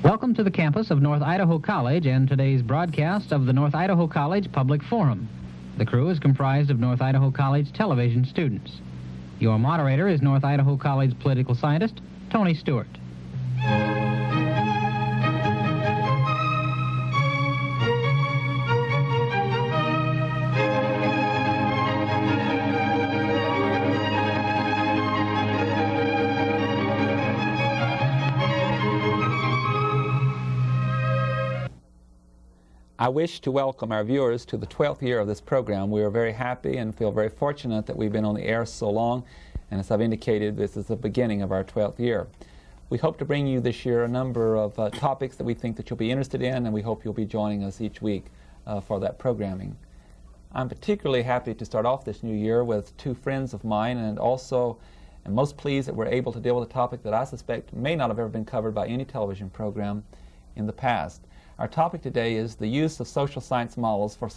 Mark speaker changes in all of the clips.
Speaker 1: Welcome to the campus of North Idaho College and today's broadcast of the North Idaho College Public Forum. The crew is comprised of North Idaho College television students. Your moderator is North Idaho College political scientist, Tony Stewart.
Speaker 2: I wish to welcome our viewers to the 12th year of this program. We are very happy and feel very fortunate that we've been on the air so long, and as I've indicated, this is the beginning of our 12th year. We hope to bring you this year a number of topics that we think that you'll be interested in, and we hope you'll be joining us each week for that programming. I'm particularly happy to start off this new year with two friends of mine, and also am most pleased that we're able to deal with a topic that I suspect may not have ever been covered by any television program in the past. Our topic today is the use of social science models for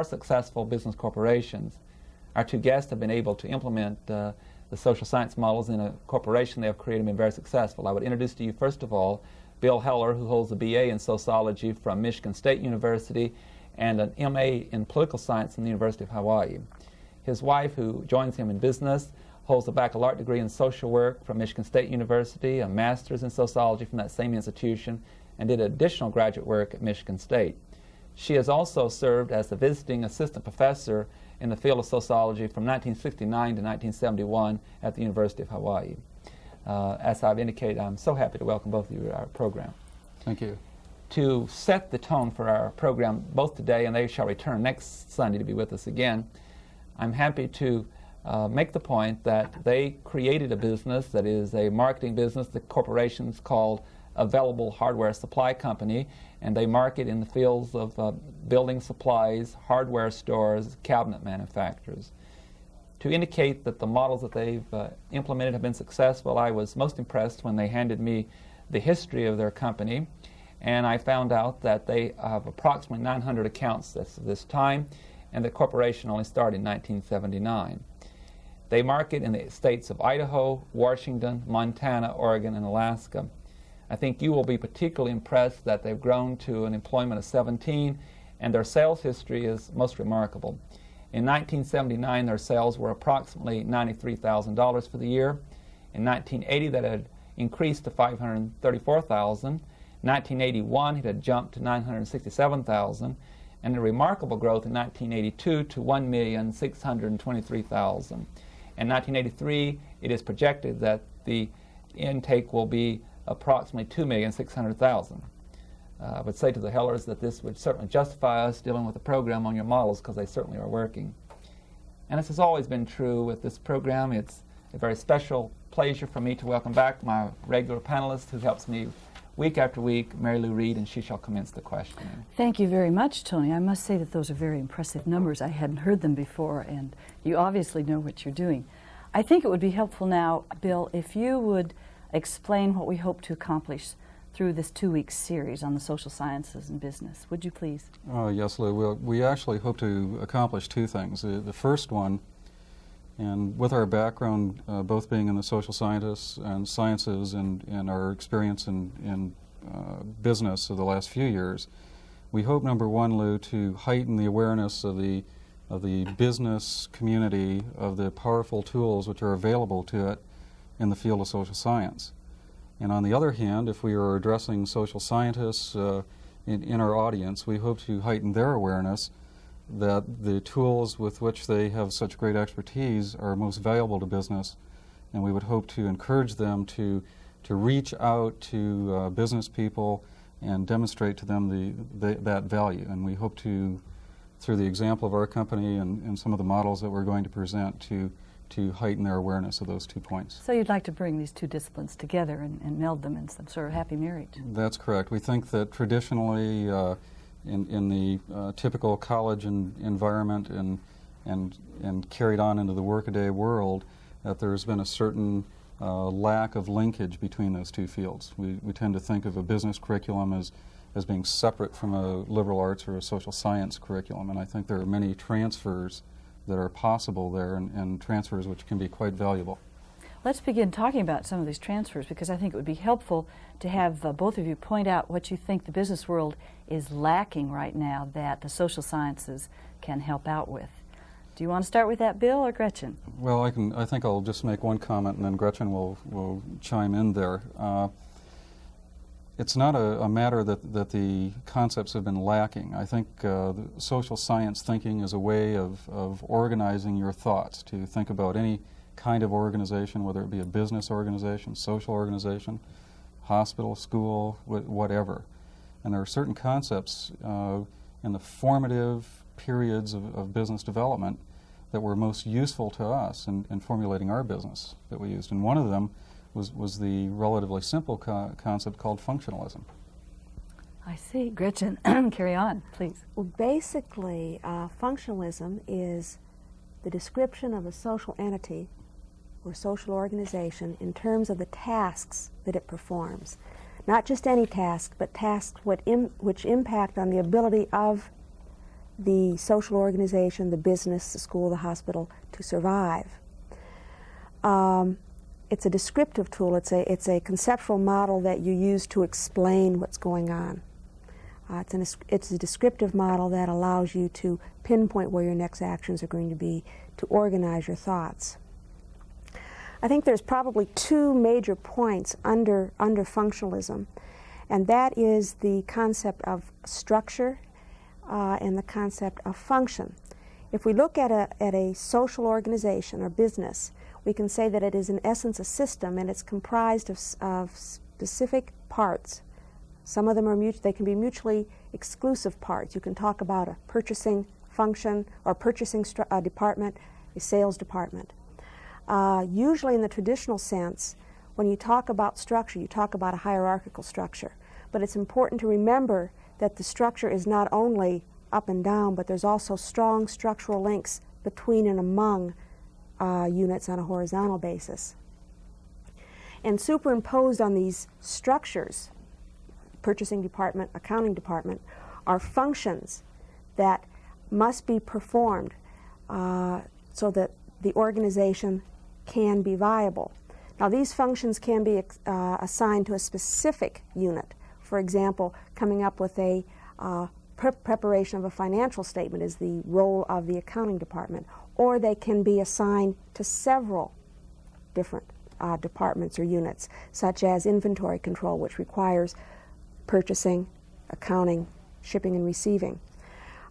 Speaker 2: successful business corporations. Our two guests have been able to implement the social science models in a corporation they have created and been very successful. I would introduce to you, first of all, Bill Heller, who holds a BA in sociology from Michigan State University and an MA in political science from the University of Hawaii. His wife, who joins him in business, holds a baccalaureate degree in social work from Michigan State University, a master's in sociology from that same institution, and did additional graduate work at Michigan State. She has also served as a visiting assistant professor in the field of sociology from 1969 to 1971 at the University of Hawaii. As I've indicated, I'm so happy to welcome both of you to our program.
Speaker 3: Thank you.
Speaker 2: To set the tone for our program, both today and they shall return next Sunday to be with us again, I'm happy to make the point that they created a business that is a marketing business. The corporation's called Available Hardware Supply Company, and they market in the fields of building supplies, hardware stores, cabinet manufacturers. To indicate that the models that they've implemented have been successful, I was most impressed when they handed me the history of their company, and I found out that they have approximately 900 accounts at this time, and the corporation only started in 1979. They market in the states of Idaho, Washington, Montana, Oregon, and Alaska. I think you will be particularly impressed that they've grown to an employment of 17, and their sales history is most remarkable. In 1979, their sales were approximately $93,000 for the year. In 1980, that had increased to $534,000. In 1981, it had jumped to $967,000, and a remarkable growth in 1982 to $1,623,000. In 1983, it is projected that the intake will be approximately $2,600,000. I would say to the Hellers that this would certainly justify us dealing with the program on your models, because they certainly are working. And this has always been true with this program. It's a very special pleasure for me to welcome back my regular panelist who helps me week after week, Mary Lou Reed, and she shall commence the questioning.
Speaker 4: Thank you very much, Tony. I must say that those are very impressive numbers. I hadn't heard them before, and you obviously know what you're doing. I think it would be helpful now, Bill, if you would explain what we hope to accomplish through this 2-week series on the social sciences and business. Would you please?
Speaker 3: Yes, Lou. We actually hope to accomplish two things. The first one, and with our background both being in the social scientists and sciences and our experience in business of the last few years, we hope, number one, Lou, to heighten the awareness of the business community of the powerful tools which are available to it in the field of social science. And on the other hand, if we are addressing social scientists in our audience, we hope to heighten their awareness that the tools with which they have such great expertise are most valuable to business, and we would hope to encourage them to reach out to business people and demonstrate to them that value. And we hope to, through the example of our company and some of the models that we're going to present, to heighten their awareness of those 2 points.
Speaker 4: So you'd like to bring these two disciplines together and meld them in some sort of happy marriage?
Speaker 3: That's correct. We think that traditionally in the typical college environment and carried on into the workaday world, that there's been a certain lack of linkage between those two fields. We tend to think of a business curriculum as being separate from a liberal arts or a social science curriculum, and I think there are many transfers that are possible there, and transfers which can be quite valuable.
Speaker 4: Let's begin talking about some of these transfers, because I think it would be helpful to have both of you point out what you think the business world is lacking right now that the social sciences can help out with. Do you want to start with that, Bill, or Gretchen?
Speaker 3: Well, I think I'll just make one comment, and then Gretchen will chime in there. It's not a matter that the concepts have been lacking. I think the social science thinking is a way of organizing your thoughts, to think about any kind of organization, whether it be a business organization, social organization, hospital, school, whatever. And there are certain concepts in the formative periods of business development that were most useful to us in formulating our business that we used. And one of them was the relatively simple concept called functionalism.
Speaker 4: I see. Gretchen, carry on, please.
Speaker 5: Well, basically, functionalism is the description of a social entity or social organization in terms of the tasks that it performs. Not just any task, but tasks which impact on the ability of the social organization, the business, the school, the hospital to survive. It's a descriptive tool. It's a conceptual model that you use to explain what's going on. It's a descriptive model that allows you to pinpoint where your next actions are going to be, to organize your thoughts. I think there's probably two major points under functionalism, and that is the concept of structure and the concept of function. If we look at a social organization or business, we can say that it is in essence a system, and it's comprised of specific parts. Some of them they can be mutually exclusive parts. You can talk about a purchasing function or purchasing department, a sales department. Usually in the traditional sense, when you talk about structure, you talk about a hierarchical structure. But it's important to remember that the structure is not only up and down, but there's also strong structural links between and among units on a horizontal basis. And superimposed on these structures, purchasing department, accounting department, are functions that must be performed so that the organization can be viable. Now, these functions can be assigned to a specific unit. For example, coming up with a preparation of a financial statement is the role of the accounting department, or they can be assigned to several different departments or units, such as inventory control, which requires purchasing, accounting, shipping, and receiving.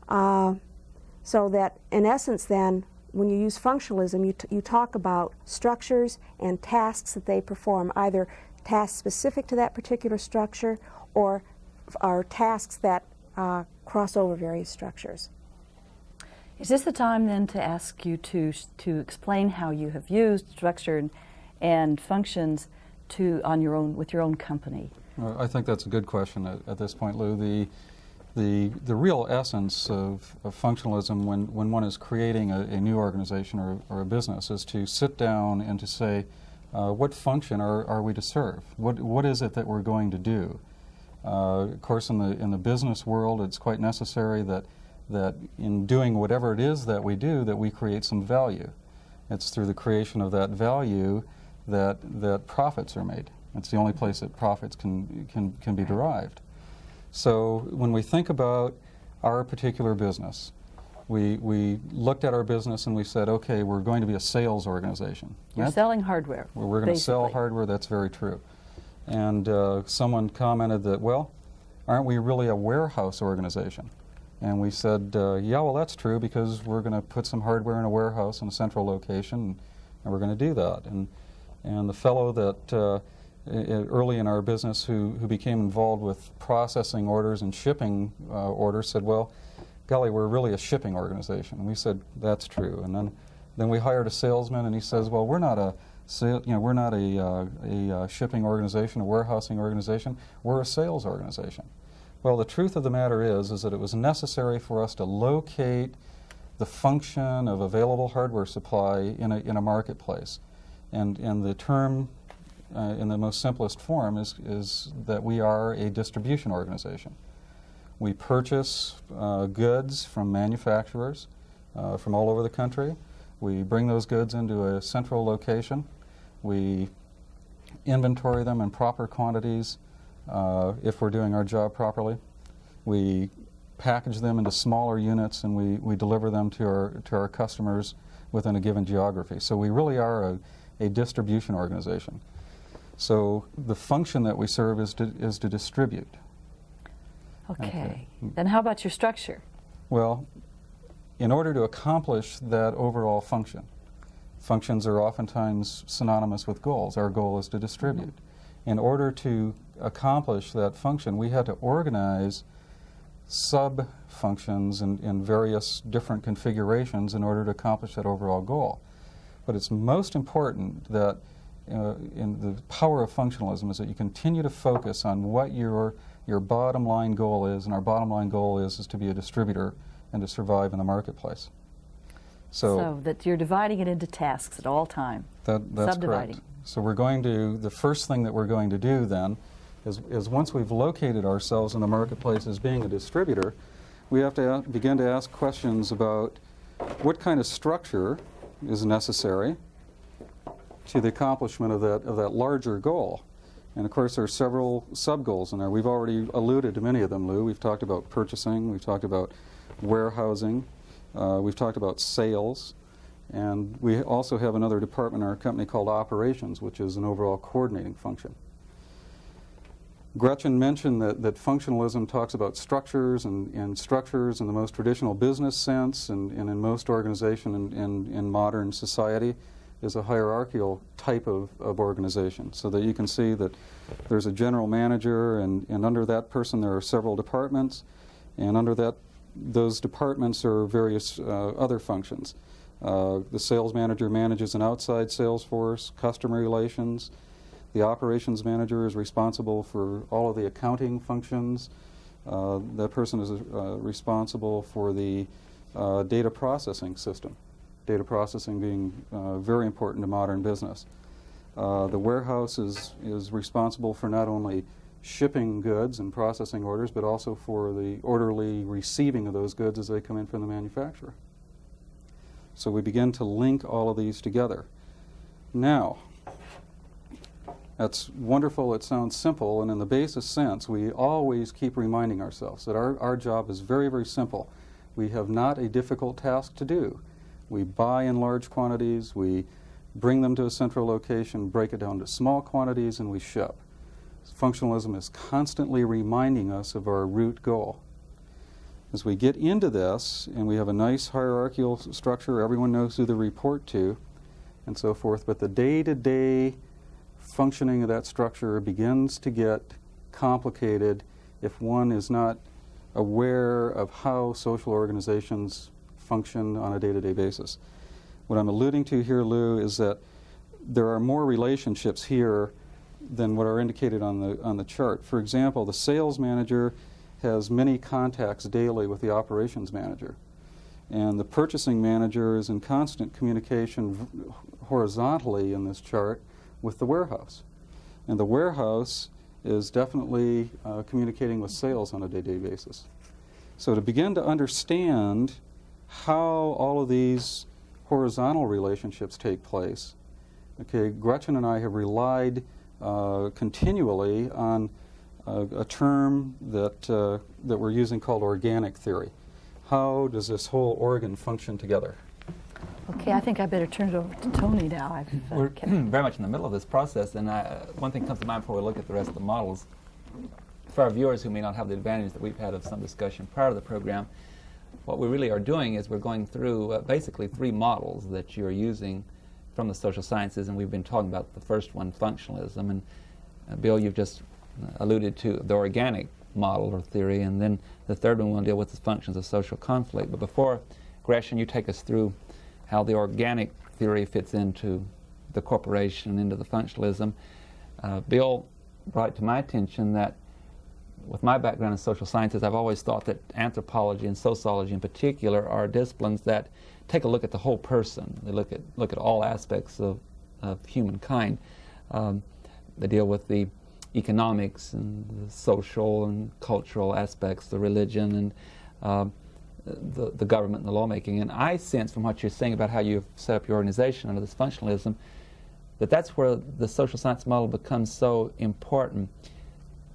Speaker 5: So that, in essence, then, when you use functionalism, you talk about structures and tasks that they perform, either tasks specific to that particular structure or tasks that cross over various structures.
Speaker 4: Is this the time then to ask you to explain how you have used structure and functions with your own company?
Speaker 3: I think that's a good question at this point, Lou. The real essence of functionalism when one is creating a new organization or a business is to sit down and to say, what function are we to serve? What is it that we're going to do? Of course, in the business world, it's quite necessary that in doing whatever it is that we do, that we create some value. It's through the creation of that value that profits are made. It's the only place that profits can be derived. So when we think about our particular business, we looked at our business and we said, okay, we're going to be a sales organization.
Speaker 4: You're selling hardware.
Speaker 3: We're going to sell hardware, that's very true. And someone commented that, well, aren't we really a warehouse organization? And we said, yeah, well, that's true, because we're going to put some hardware in a warehouse in a central location, and we're going to do that. And the fellow that early in our business who became involved with processing orders and shipping orders said, well, golly, we're really a shipping organization. And we said, that's true. And then we hired a salesman, and he says, well, we're not a shipping organization, a warehousing organization. We're a sales organization. Well, the truth of the matter is that it was necessary for us to locate the function of available hardware supply in a marketplace. And the term in the most simplest form is that we are a distribution organization. We purchase goods from manufacturers from all over the country. We bring those goods into a central location. We inventory them in proper quantities if we're doing our job properly. We package them into smaller units, and we deliver them to our customers within a given geography. So we really are a distribution organization. So the function that we serve is to distribute.
Speaker 4: Okay. Then how about your structure?
Speaker 3: Well, in order to accomplish that overall function, functions are oftentimes synonymous with goals. Our goal is to distribute. In order to accomplish that function, we had to organize sub-functions in various different configurations in order to accomplish that overall goal. But it's most important that in the power of functionalism is that you continue to focus on what your bottom line goal is, and our bottom line goal is to be a distributor and to survive in the marketplace.
Speaker 4: So that you're dividing it into tasks at all time.
Speaker 3: That's
Speaker 4: subdividing.
Speaker 3: Correct. So the first thing that we're going to do then is once we've located ourselves in the marketplace as being a distributor, we have to begin to ask questions about what kind of structure is necessary to the accomplishment of that larger goal. And of course there are several sub-goals in there. We've already alluded to many of them, Lou. We've talked about purchasing, we've talked about warehousing, we've talked about sales, and we also have another department in our company called operations, which is an overall coordinating function. Gretchen mentioned that functionalism talks about structures, and structures in the most traditional business sense and in most organization in modern society is a hierarchical type of organization, so that you can see that there's a general manager, and under that person there are several departments, and under those departments are various other functions. The sales manager manages an outside sales force, customer relations. The operations manager is responsible for all of the accounting functions. That person is responsible for the data processing system. Data processing being very important to modern business. The warehouse is responsible for not only shipping goods and processing orders, but also for the orderly receiving of those goods as they come in from the manufacturer. So we begin to link all of these together. Now, that's wonderful, it sounds simple, and in the basis sense, we always keep reminding ourselves that our job is very, very simple. We have not a difficult task to do. We buy in large quantities, we bring them to a central location, break it down to small quantities, and we ship. Functionalism is constantly reminding us of our root goal. As we get into this, and we have a nice hierarchical structure, everyone knows who to report to, and so forth, but the day-to-day functioning of that structure begins to get complicated if one is not aware of how social organizations function on a day-to-day basis. What I'm alluding to here, Lou, is that there are more relationships here than what are indicated on the chart. For example, the sales manager has many contacts daily with the operations manager, and the purchasing manager is in constant communication horizontally in this chart with the warehouse. And the warehouse is definitely communicating with sales on a day-to-day basis. So to begin to understand how all of these horizontal relationships take place, okay, Gretchen and I have relied continually on a term that we're using called organic theory. How does this whole organ function together?
Speaker 4: Okay, I think I better turn it over to Tony now.
Speaker 2: We're very much in the middle of this process, and one thing comes to mind before we look at the rest of the models. For our viewers who may not have the advantage that we've had of some discussion prior to the program, what we really are doing is we're going through basically three models that you're using from the social sciences, and we've been talking about the first one, functionalism, and Bill, you've just alluded to the organic model or theory, and then the third one we'll deal with the functions of social conflict. But before, Gretchen, you take us through how the organic theory fits into the corporation, into the functionalism. Bill brought to my attention that with my background in social sciences, I've always thought that anthropology and sociology in particular are disciplines that take a look at the whole person. They look at all aspects of humankind. They deal with the economics and the social and cultural aspects, the religion and the government and the lawmaking. And I sense from what you're saying about how you've set up your organization under this functionalism that's where the social science model becomes so important.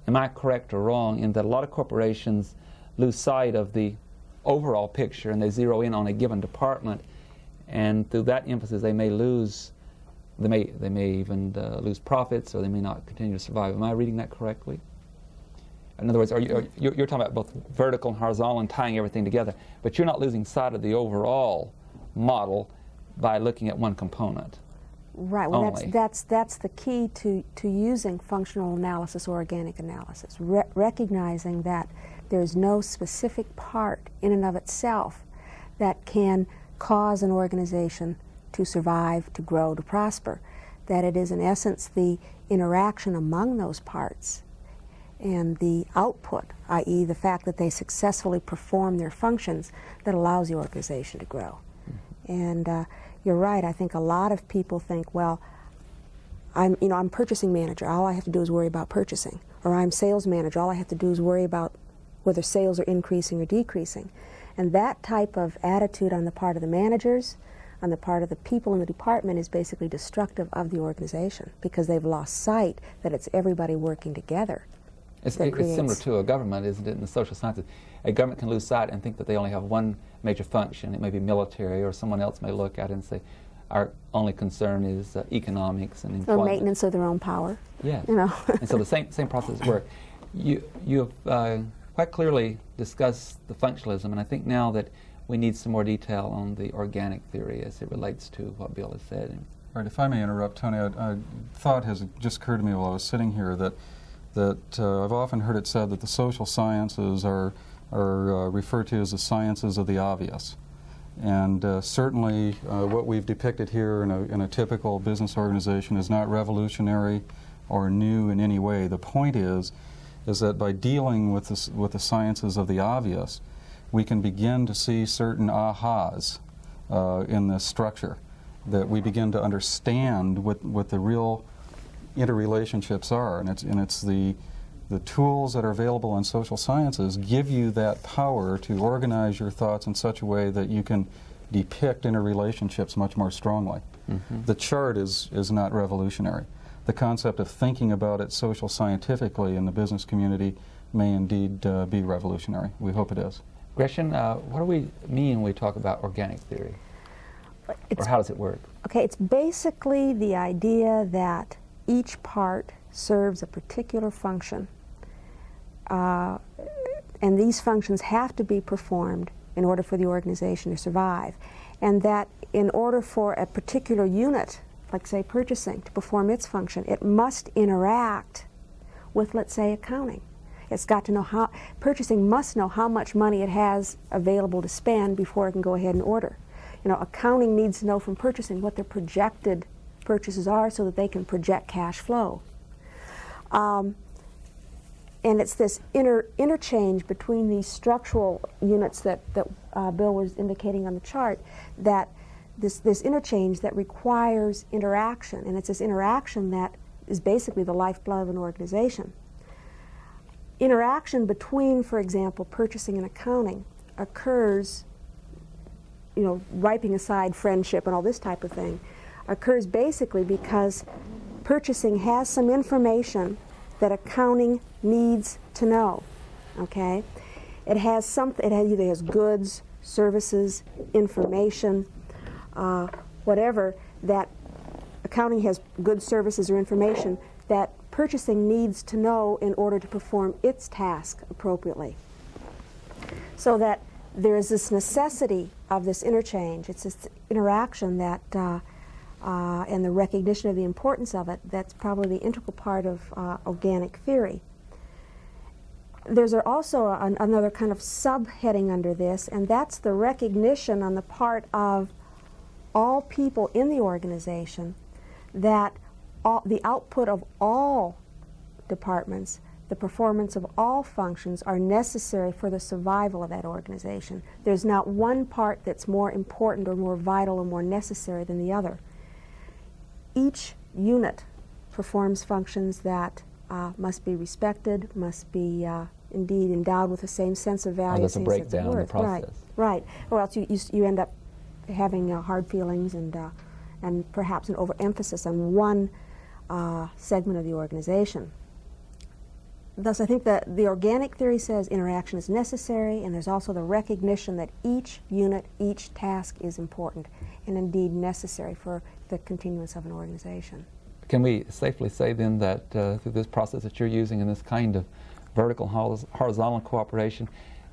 Speaker 2: Am I correct or wrong in that a lot of corporations lose sight of the overall picture and they zero in on a given department, and through that emphasis they may lose, they may even lose profits, or they may not continue to survive. Am I reading that correctly? In other words, you're talking about both vertical and horizontal and tying everything together, but you're not losing sight of the overall model by looking at one component.
Speaker 5: Right. Well,
Speaker 2: only.
Speaker 5: that's the key to using functional analysis or organic analysis. Recognizing that there's no specific part in and of itself that can cause an organization to survive, to grow, to prosper. That it is in essence the interaction among those parts and the output, i.e. the fact that they successfully perform their functions, that allows the organization to grow. And you're right, I think a lot of people think, well, I'm purchasing manager, all I have to do is worry about purchasing. Or I'm sales manager, all I have to do is worry about whether sales are increasing or decreasing. And that type of attitude on the part of the managers, on the part of the people in the department, is basically destructive of the organization, because they've lost sight that it's everybody working together.
Speaker 2: It's similar to a government, isn't it, in the social sciences? A government can lose sight and think that they only have one major function. It may be military, or someone else may look at it and say, our only concern is economics and employment.
Speaker 5: Or maintenance of their own power.
Speaker 2: Yes.
Speaker 5: You know.
Speaker 2: And so the same process work. You have quite clearly discussed the functionalism, and I think now that we need some more detail on the organic theory as it relates to what Bill has said.
Speaker 3: Right, if I may interrupt, Tony, a thought has just occurred to me while I was sitting here that I've often heard it said that the social sciences are referred to as the sciences of the obvious. And certainly what we've depicted here in a typical business organization is not revolutionary or new in any way. The point is that by dealing with the sciences of the obvious, we can begin to see certain ahas in this structure, that we begin to understand what the real interrelationships are, and it's the tools that are available in social sciences give you that power to organize your thoughts in such a way that you can depict interrelationships much more strongly. Mm-hmm. The chart is not revolutionary. The concept of thinking about it social scientifically in the business community may indeed be revolutionary. We hope it is.
Speaker 2: Gretchen, what do we mean when we talk about organic theory? Or how does it work?
Speaker 5: Okay, it's basically the idea that each part serves a particular function, and these functions have to be performed in order for the organization to survive, and that in order for a particular unit, like say purchasing, to perform its function, it must interact with, let's say, accounting. It's got to know how, purchasing must know how much money it has available to spend before it can go ahead and order. You know, accounting needs to know from purchasing what their projected purchases are so that they can project cash flow. And it's this interchange between these structural units that Bill was indicating on the chart, that this interchange that requires interaction, and it's this interaction that is basically the lifeblood of an organization. Interaction between, for example, purchasing and accounting occurs, you know, wiping aside friendship and all this type of thing, occurs basically because purchasing has some information that accounting needs to know, okay? It has something, it either has goods, services, information, whatever, that accounting has goods, services, or information that purchasing needs to know in order to perform its task appropriately. So that there is this necessity of this interchange. It's this interaction that, and the recognition of the importance of it, that's probably the integral part of organic theory. There's also another kind of subheading under this, and that's the recognition on the part of all people in the organization that the output of all departments, the performance of all functions are necessary for the survival of that organization. There's not one part that's more important or more vital or more necessary than the other. Each unit performs functions that must be respected, must be indeed endowed with the same sense of value.
Speaker 2: There's a breakdown in the process.
Speaker 5: Right, or else you end up having hard feelings and and perhaps an overemphasis on one segment of the organization. Thus, I think that the organic theory says interaction is necessary, and there's also the recognition that each unit, each task is important and indeed necessary for the continuance of an organization.
Speaker 2: Can we safely say then that through this process that you're using in this kind of vertical horizontal cooperation,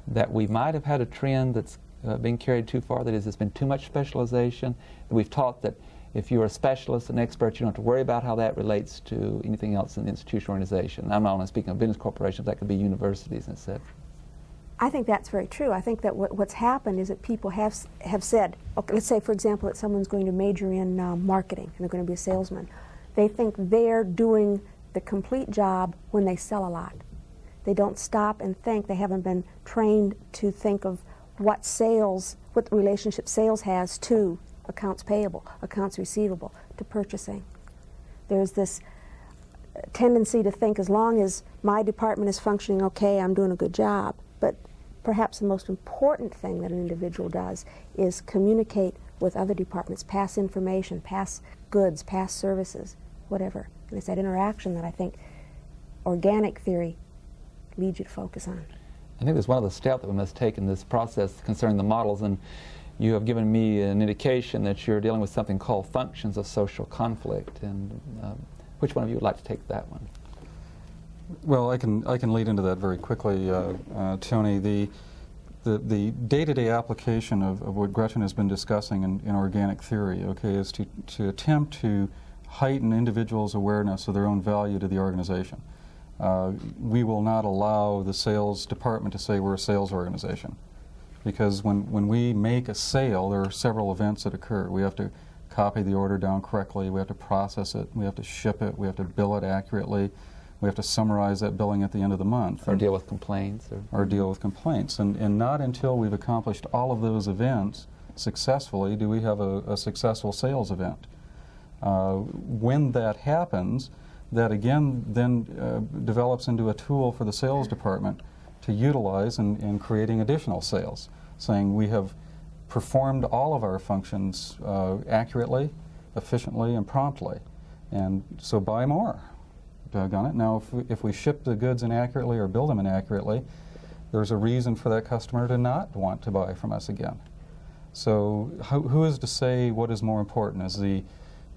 Speaker 2: that we might have had a trend that's being carried too far, that is, there's been too much specialization, that we've taught that if you're a specialist, an expert, you don't have to worry about how that relates to anything else in the institutional organization. I'm not only speaking of business corporations, that could be universities, etc.
Speaker 5: I think that's very true. I think that what's happened is that people have said, okay, let's say, for example, that someone's going to major in marketing and they're going to be a salesman. They think they're doing the complete job when they sell a lot. They don't stop and think. They haven't been trained to think of what relationship sales has to accounts payable, accounts receivable, to purchasing. There's this tendency to think as long as my department is functioning okay, I'm doing a good job. But perhaps the most important thing that an individual does is communicate with other departments, pass information, pass goods, pass services, whatever. And it's that interaction that I think organic theory leads you to focus on.
Speaker 2: I think there's one of the steps that we must take in this process concerning the models, and you have given me an indication that you're dealing with something called functions of social conflict. And which one of you would like to take that one?
Speaker 3: Well, I can lead into that very quickly, Tony. The day-to-day application of what Gretchen has been discussing in organic theory, okay, is to attempt to heighten individuals' awareness of their own value to the organization. We will not allow the sales department to say we're a sales organization, because when we make a sale, there are several events that occur. We have to copy the order down correctly, we have to process it, we have to ship it, we have to bill it accurately, we have to summarize that billing at the end of the month.
Speaker 2: Or deal with complaints.
Speaker 3: Or deal with complaints. And not until we've accomplished all of those events successfully do we have a successful sales event. When that happens, that again then develops into a tool for the sales department to utilize in creating additional sales, saying we have performed all of our functions accurately, efficiently, and promptly, and so buy more. Doggone it. Now, if we ship the goods inaccurately or bill them inaccurately, there's a reason for that customer to not want to buy from us again. So who is to say what is more important? Is the,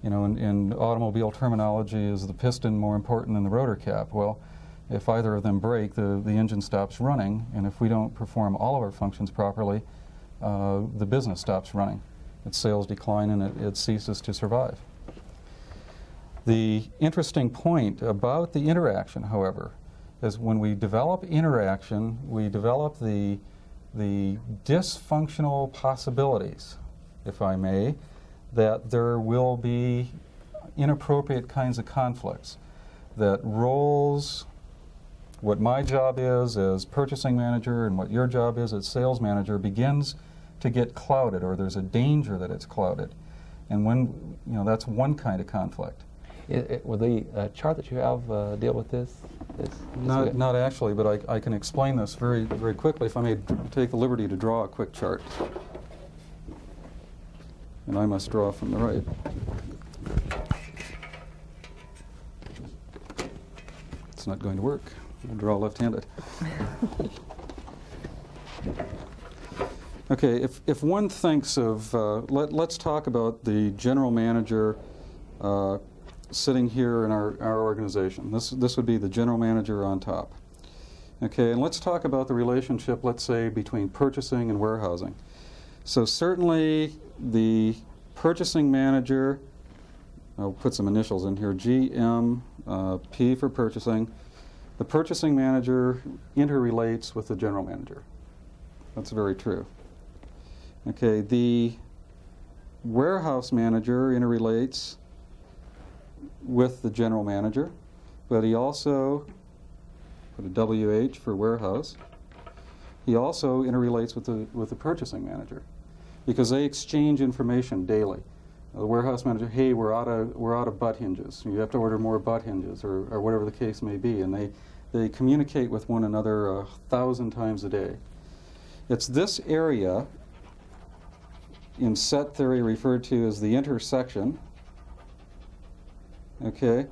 Speaker 3: in automobile terminology, is the piston more important than the rotor cap? Well, if either of them break, the engine stops running, and if we don't perform all of our functions properly, the business stops running. Its sales decline and it ceases to survive. The interesting point about the interaction, however, is when we develop interaction, we develop the dysfunctional possibilities, if I may, that there will be inappropriate kinds of conflicts, that roles, what my job is as purchasing manager and what your job is as sales manager begins to get clouded, or there's a danger that it's clouded. And when, that's one kind of conflict.
Speaker 2: Will the chart that you have deal with this?
Speaker 3: Not actually, but I can explain this very, very quickly if I may take the liberty to draw a quick chart. And I must draw from the right. It's not going to work. I'll draw left-handed. Okay, if one thinks of, let's talk about the general manager sitting here in our organization. This would be the general manager on top. Okay, and let's talk about the relationship, let's say, between purchasing and warehousing. So certainly the purchasing manager, I'll put some initials in here, GM, P for purchasing. The purchasing manager interrelates with the general manager. That's very true. Okay, the warehouse manager interrelates with the general manager, but he also, put a WH for warehouse, he also interrelates with the purchasing manager, because they exchange information daily. The warehouse manager, hey, we're out of butt hinges. You have to order more butt hinges, or whatever the case may be, and they communicate with one another 1,000 times a day. It's this area in set theory referred to as the intersection, okay,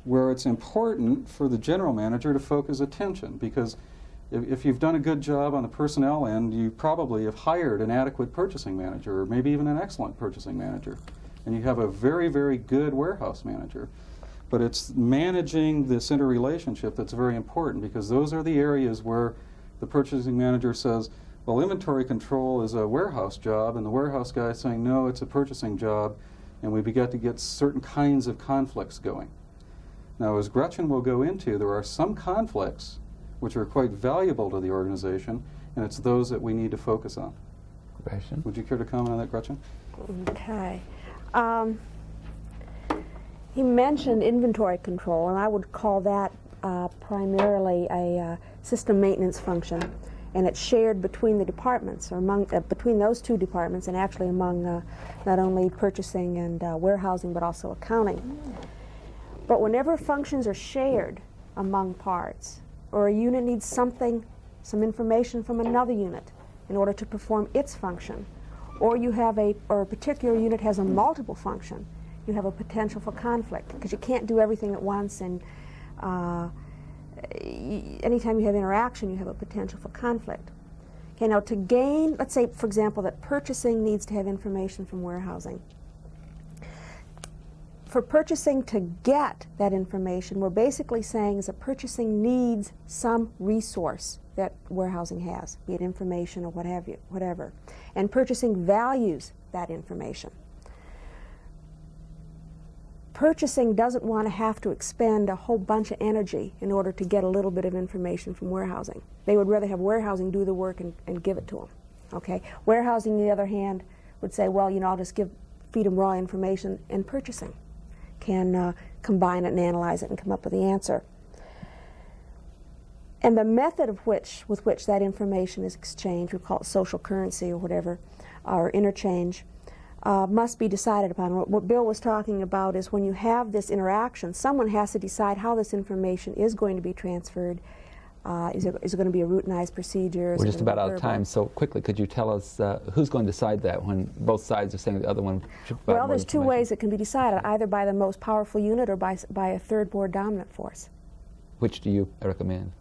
Speaker 3: where it's important for the general manager to focus attention, because if you've done a good job on the personnel end, you probably have hired an adequate purchasing manager, or maybe even an excellent purchasing manager, and you have a very, very good warehouse manager. But it's managing this interrelationship that's very important, because those are the areas where the purchasing manager says, well, inventory control is a warehouse job, and the warehouse guy is saying, no, it's a purchasing job, and we begin to get certain kinds of conflicts going. Now, as Gretchen will go into, there are some conflicts which are quite valuable to the organization, and it's those that we need to focus on.
Speaker 2: Gretchen?
Speaker 3: Would you care to comment on that, Gretchen?
Speaker 5: Okay. He mentioned inventory control, and I would call that primarily a system maintenance function, and it's shared between the departments, or among between those two departments, and actually among not only purchasing and warehousing, but also accounting. But whenever functions are shared among parts, or a unit needs some information from another unit in order to perform its function, or a particular unit has a multiple function, you have a potential for conflict, because you can't do everything at once, and anytime you have interaction, you have a potential for conflict. Okay, now to gain, let's say, for example, that purchasing needs to have information from warehousing. For purchasing to get that information, we're basically saying is that purchasing needs some resource that warehousing has, be it information or whatever, and purchasing values that information. Purchasing doesn't want to have to expend a whole bunch of energy in order to get a little bit of information from warehousing. They would rather have warehousing do the work and give it to them. Okay? Warehousing, on the other hand, would say, well, I'll just feed them raw information, and purchasing can combine it and analyze it and come up with the answer. And the method with which that information is exchanged, we call it social currency or whatever, or interchange, must be decided upon. What Bill was talking about is when you have this interaction, someone has to decide how this information is going to be transferred. Is it going to be a routinized procedure?
Speaker 2: We're just about out of time, so quickly, could you tell us who's going to decide that when both sides are saying the other one should provide
Speaker 5: Well, there's two
Speaker 2: information?
Speaker 5: ways it can be decided, either by the most powerful unit or by a third more dominant force.
Speaker 2: Which do you recommend?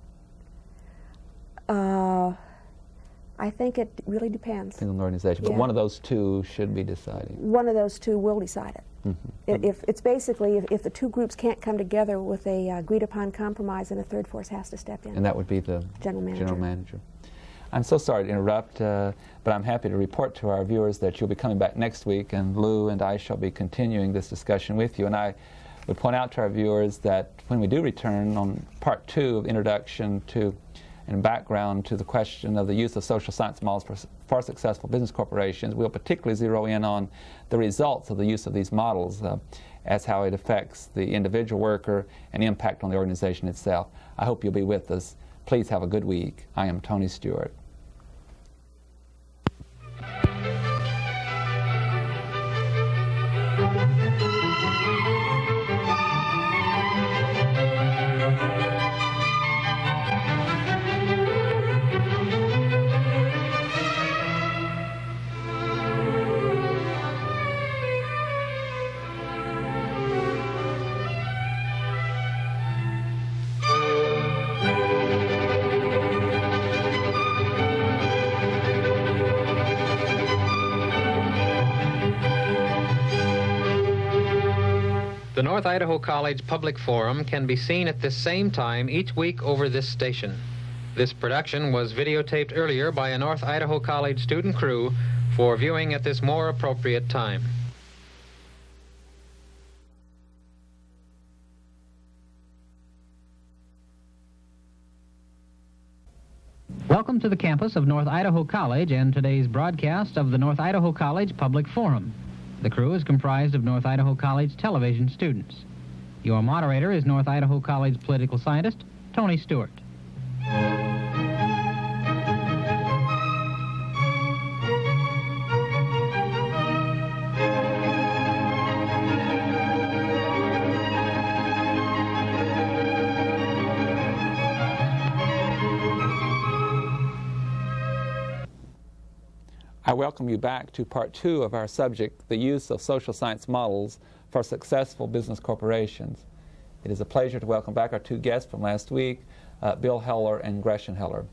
Speaker 5: I think it really depends.
Speaker 2: Single organization, but
Speaker 5: Yeah.
Speaker 2: one of those two should be deciding.
Speaker 5: One of those two will decide it.
Speaker 2: Mm-hmm.
Speaker 5: If it's basically, if the two groups can't come together with a agreed upon compromise, then a third force has to step in.
Speaker 2: And that would be the
Speaker 5: General manager.
Speaker 2: I'm so sorry to interrupt, but I'm happy to report to our viewers that you'll be coming back next week, and Lou and I shall be continuing this discussion with you. And I would point out to our viewers that when we do return on part 2 of Introduction to and background to the question of the use of social science models for successful business corporations, we'll particularly zero in on the results of the use of these models as how it affects the individual worker and impact on the organization itself. I hope you'll be with us. Please have a good week. I am Tony Stewart.
Speaker 1: The North Idaho College Public Forum can be seen at this same time each week over this station. This production was videotaped earlier by a North Idaho College student crew for viewing at this more appropriate time. Welcome to the campus of North Idaho College and today's broadcast of the North Idaho College Public Forum. The crew is comprised of North Idaho College television students. Your moderator is North Idaho College political scientist Tony Stewart.
Speaker 2: I welcome you back to part 2 of our subject, the use of social science models for successful business corporations. It is a pleasure to welcome back our 2 guests from last week, Bill Heller and Gretchen Heller.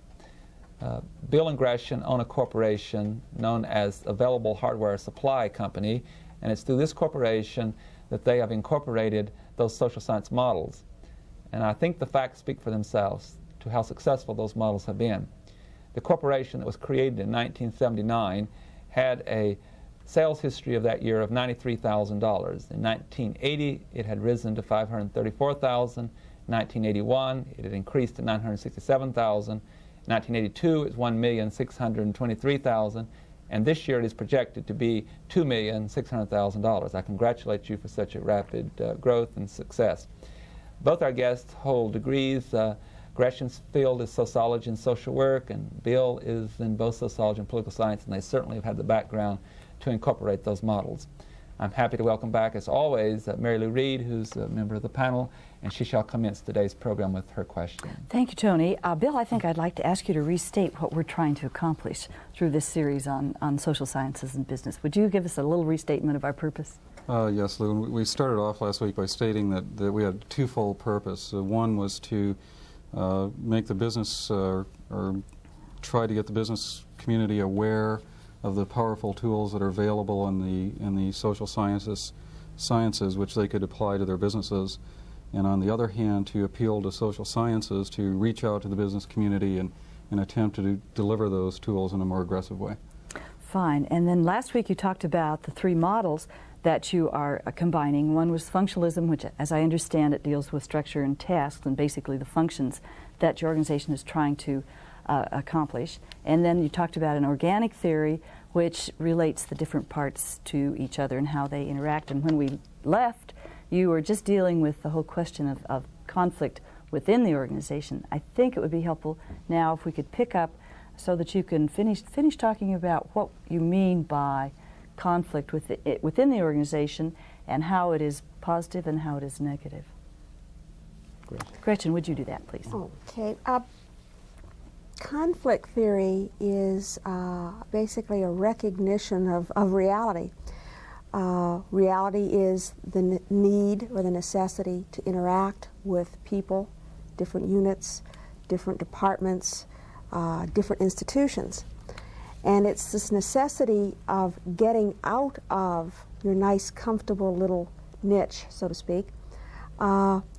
Speaker 2: Bill and Gretchen own a corporation known as Available Hardware Supply Company, and it's through this corporation that they have incorporated those social science models. And I think the facts speak for themselves to how successful those models have been. The corporation that was created in 1979 had a sales history of that year of $93,000. In 1980, it had risen to $534,000. In 1981, it had increased to $967,000. In 1982, it was $1,623,000. And this year, it is projected to be $2,600,000. I congratulate you for such a rapid growth and success. Both our guests hold degrees. Gretchen's field is sociology and social work, and Bill is in both sociology and political science, and they certainly have had the background to incorporate those models. I'm happy to welcome back, as always, Mary Lou Reed, who's a member of the panel, and she shall commence today's program with her question.
Speaker 4: Thank you, Tony. Bill, I think I'd like to ask you to restate what we're trying to accomplish through this series on social sciences and business. Would you give us a little restatement of our purpose?
Speaker 3: Yes, Lou. We started off last week by stating that we had twofold purpose. One was to make the business or try to get the business community aware of the powerful tools that are available in the social sciences which they could apply to their businesses, and on the other hand to appeal to social sciences to reach out to the business community and attempt to deliver those tools in a more aggressive way.
Speaker 4: Fine. And then last week you talked about the 3 models that you are combining. One was functionalism, which, as I understand it, deals with structure and tasks and basically the functions that your organization is trying to accomplish. And then you talked about an organic theory, which relates the different parts to each other and how they interact. And when we left, you were just dealing with the whole question of conflict within the organization. I think it would be helpful now if we could pick up so that you can finish talking about what you mean by conflict within the organization and how it is positive and how it is negative. Gretchen, would you do that, please?
Speaker 5: Okay. Conflict theory is basically a recognition of reality. Reality is the need or the necessity to interact with people, different units, different departments, different institutions. And it's this necessity of getting out of your nice, comfortable little niche, so to speak.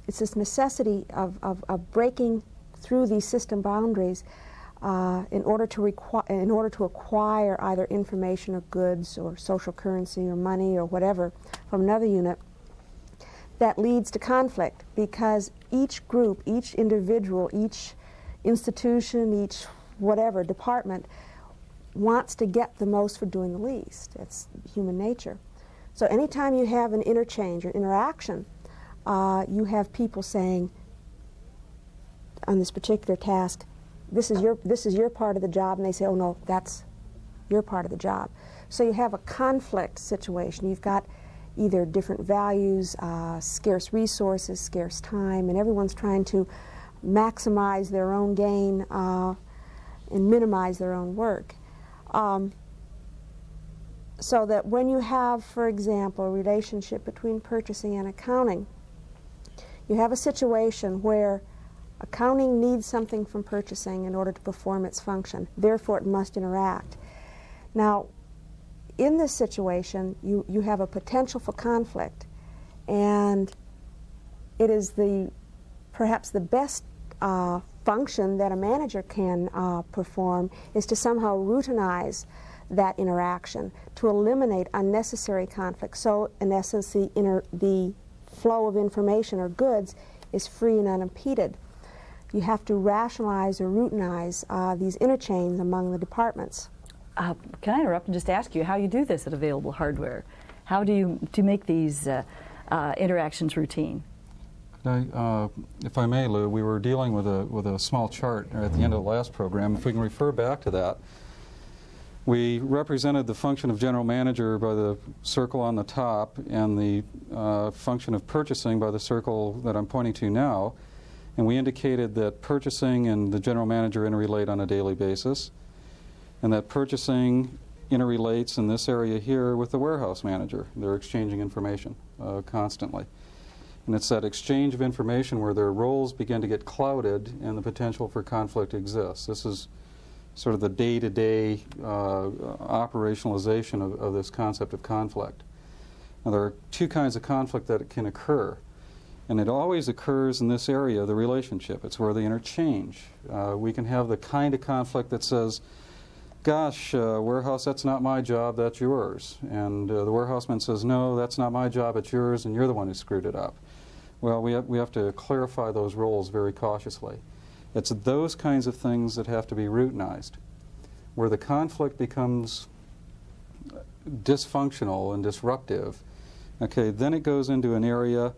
Speaker 5: It's this necessity of breaking through these system boundaries in order to acquire either information or goods or social currency or money or whatever from another unit. That leads to conflict because each group, each individual, each institution, each whatever department wants to get the most for doing the least. It's human nature. So anytime you have an interchange or interaction, you have people saying on this particular task, this is your part of the job, and they say, oh no, that's your part of the job. So you have a conflict situation. You've got either different values, scarce resources, scarce time, and everyone's trying to maximize their own gain and minimize their own work. So that when you have, for example, a relationship between purchasing and accounting, you have a situation where accounting needs something from purchasing in order to perform its function. Therefore, it must interact. Now, in this situation, you have a potential for conflict, and it is perhaps the best function that a manager can perform is to somehow routinize that interaction, to eliminate unnecessary conflict. So, in essence, the flow of information or goods is free and unimpeded. You have to rationalize or routinize these interchanges among the departments.
Speaker 4: Can I interrupt and just ask you how you do this at Available Hardware? How do you make these interactions routine?
Speaker 3: If I may, Lou, we were dealing with a small chart at the end of the last program. If we can refer back to that, we represented the function of general manager by the circle on the top and the function of purchasing by the circle that I'm pointing to now. And we indicated that purchasing and the general manager interrelate on a daily basis, and that purchasing interrelates in this area here with the warehouse manager. They're exchanging information constantly. And it's that exchange of information where their roles begin to get clouded and the potential for conflict exists. This is sort of the day-to-day operationalization of this concept of conflict. Now, there are two kinds of conflict that can occur, and it always occurs in this area, the relationship. It's where they interchange. We can have the kind of conflict that says, gosh, warehouse, that's not my job, that's yours. And the warehouseman says, no, that's not my job, it's yours, and you're the one who screwed it up. Well, we have to clarify those roles very cautiously. It's those kinds of things that have to be routinized, where the conflict becomes dysfunctional and disruptive. Okay, then it goes into an area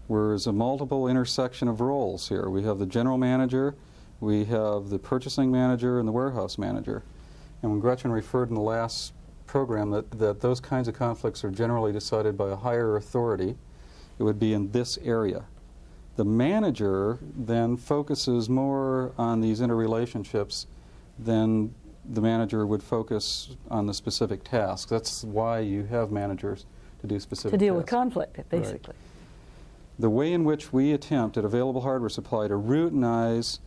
Speaker 3: where there's a multiple intersection of roles here. We have the general manager, we have the purchasing manager, and the warehouse manager. And when Gretchen referred in the last program that those kinds of conflicts are generally decided by a higher authority, it would be in this area. The manager then focuses more on these interrelationships than the manager would focus on the specific tasks. That's why you have managers to do specific tasks.
Speaker 4: To deal with conflict, basically.
Speaker 3: Right. The way in which we attempt at Available Hardware Supply to routinize